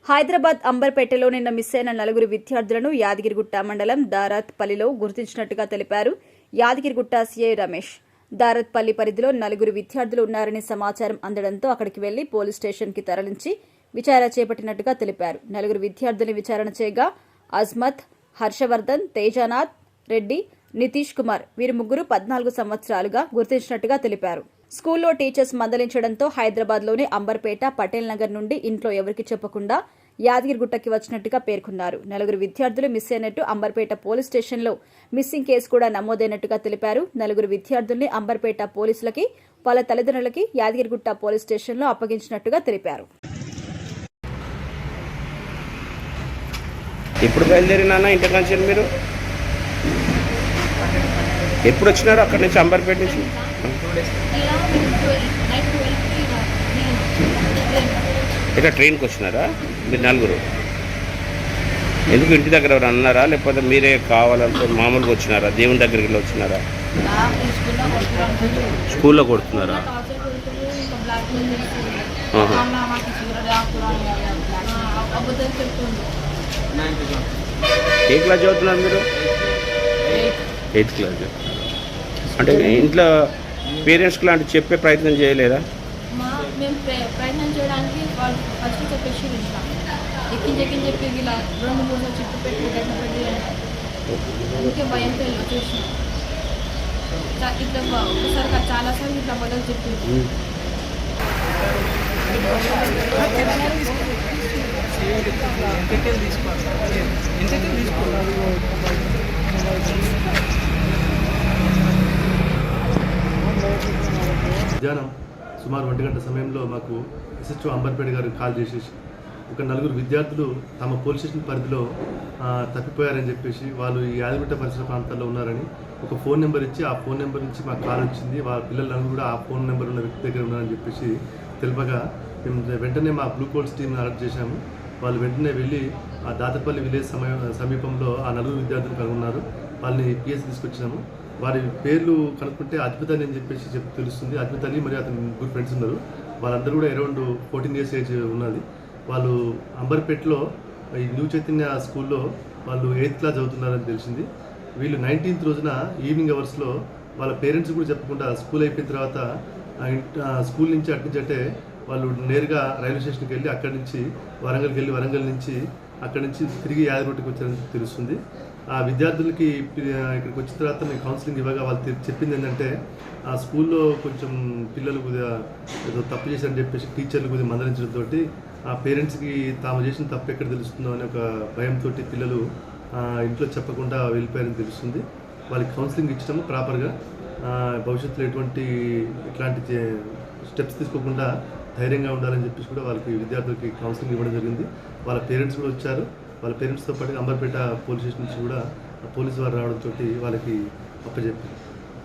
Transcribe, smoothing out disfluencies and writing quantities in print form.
హైదరాబాద్ అంబర్పేటలో నిన్న మిస్ అయిన 4 విద్యార్థులను యాదగిరిగుట్ట మండలం దారత్పల్లిలో గుర్తించినట్టుగా తెలిపారు యాదగిరిగుట్ట సీఐ రమేష్. దారత్పల్లి పరిధిలో 4 విద్యార్థులు ఉన్నారని సమాచారం అందడంతో అక్కడికి వెళ్లి పోలీస్ స్టేషన్కి తరలించి విచారణ చేపట్టినట్టుగా తెలిపారు. 4 విద్యార్థుల్ని విచారణ చేయగా అజ్మత్, హర్షవర్ధన్, తేజనాథ్ రెడ్డి, నితీష్ కుమార్ వీరు ముగ్గురు 14 సంవత్సరాలుగా గుర్తించినట్టుగా తెలిపారు. స్కూల్లో టీచర్స్ మందలించడంతో హైదరాబాద్లోని అంబర్పేట, పటేల్ నగర్ నుండి ఇంట్లో ఎవరికి చెప్పకుండా యాదగిరిగుట్టకి వచ్చినట్టుగా పేర్కొన్నారు. 4 విద్యార్థులు మిస్ అయినట్టు అంబర్పేట పోలీస్ స్టేషన్లో మిస్సింగ్ కేసు కూడా నమోదైనట్టుగా తెలిపారు. 4 విద్యార్థుల్ని అంబర్పేట పోలీసులకి, వాళ్ళ తల్లిదండ్రులకి యాదగిరిగుట్ట పోలీస్ స్టేషన్లో అప్పగించినట్టుగా తెలిపారు. ఎప్పుడు బయలుదేరినా ఇంటర్నేషనల్ మీరు ఎప్పుడు వచ్చినారు అక్కడి నుంచి అంబర్పేట నుంచి? ఇట్లా ట్రైన్కి వచ్చినారా మీరు 4? ఎందుకు ఇంటి దగ్గర ఎవరు అన్నారా లేకపోతే మీరే కావాలంటే మామూలుగా వచ్చినారా? దేవుని దగ్గరికి వచ్చినారా? స్కూల్లో కొడుతున్నారా? ఏ క్లాస్ చదువుతున్నారు మీరు? 8th class. అంటే ఇంట్లో పేరెంట్స్కి లాంటి చెప్పే ప్రయత్నం చేయలేదా? మేము ప్రయత్నం చేయడానికి వాళ్ళు ఫస్ట్ చెప్పేసి చెప్పి ఇలా 2-3 చుట్టూ పెట్టి అందుకే భయంతో చూసినాం. ఇట్లా ఒకసారి చాలాసార్లు ఇట్లా బదులు చెప్పింది. మధ్యాహ్నం సుమారు 1 గంట సమయంలో మాకు ఎస్హెచ్ఓ అంబర్పేట గారు కాల్ చేసేసి ఒక 4 విద్యార్థులు తమ పోలీస్ స్టేషన్ పరిధిలో తప్పిపోయారని చెప్పేసి వాళ్ళు ఈ యాదగిరిగుట్ట పరిసర ప్రాంతాల్లో ఉన్నారని ఒక ఫోన్ నెంబర్ ఇచ్చి ఆ ఫోన్ నెంబర్ నుంచి మాకు కాల్ వచ్చింది. వాళ్ళ పిల్లలందరూ కూడా ఆ ఫోన్ నెంబర్ ఉన్న వ్యక్తి దగ్గర ఉన్నారని చెప్పేసి తెలిపగా మేము వెంటనే మా బ్లూ కోల్స్ టీమ్ని అలర్ట్ చేశాము. వాళ్ళు వెంటనే వెళ్ళి ఆ దాతపల్లి విలేజ్ సమీపంలో ఆ 4 విద్యార్థులు కనుగొన్నారు. వాళ్ళని పిఎస్ తీసుకొచ్చినాము. వారి పేర్లు కనుక్కుంటే అద్భుత అని చెప్పేసి తెలుస్తుంది. అద్భుత అని మరియు అతని ముగ్గురు ఫ్రెండ్స్ ఉన్నారు. వాళ్ళందరూ కూడా అరౌండ్ 14 years ఏజ్ ఉన్నది. వాళ్ళు అంబర్పేటలో ఈ న్యూ చైతన్య స్కూల్లో వాళ్ళు 8th క్లాస్ చదువుతున్నారని తెలిసింది. వీళ్ళు 19th రోజున ఈవినింగ్ అవర్స్లో వాళ్ళ పేరెంట్స్ కూడా చెప్పకుండా స్కూల్ అయిపోయిన తర్వాత స్కూల్ నుంచి అంటే వాళ్ళు నేరుగా రైల్వే స్టేషన్కి వెళ్ళి అక్కడి నుంచి వరంగల్కి వెళ్ళి వరంగల్ నుంచి అక్కడి నుంచి తిరిగి యాదగిరిగుట్టకి వచ్చారని తెలుస్తుంది. ఆ విద్యార్థులకి ఇక్కడికి వచ్చిన తర్వాత మేము కౌన్సిలింగ్ ఇవ్వగా వాళ్ళు చెప్పింది ఏంటంటే ఆ స్కూల్లో కొంచెం పిల్లలు కొద్దిగా ఏదో తప్పు చేశారని చెప్పేసి టీచర్లు కొద్దిగా మందలించడంతో ఆ పేరెంట్స్కి తాము చేసిన తప్పు ఎక్కడ తెలుస్తుందో అనే ఒక భయంతో పిల్లలు ఇంట్లో చెప్పకుండా వెళ్ళిపోయారని తెలుస్తుంది. వాళ్ళకి కౌన్సిలింగ్ ఇచ్చడము ప్రాపర్గా భవిష్యత్తులో ఇట్లాంటి స్టెప్స్ తీసుకోకుండా ధైర్యంగా ఉండాలని చెప్పేసి కూడా వాళ్ళకి విద్యార్థులకి కౌన్సిలింగ్ ఇవ్వడం జరిగింది. వాళ్ళ పేరెంట్స్ కూడా వచ్చారు. వాళ్ళ పేరెంట్స్తో పాటు అంబర్పేట పోలీస్ స్టేషన్ నుంచి కూడా పోలీసు వారు రావడంతో వాళ్ళకి అప్పచెప్పారు.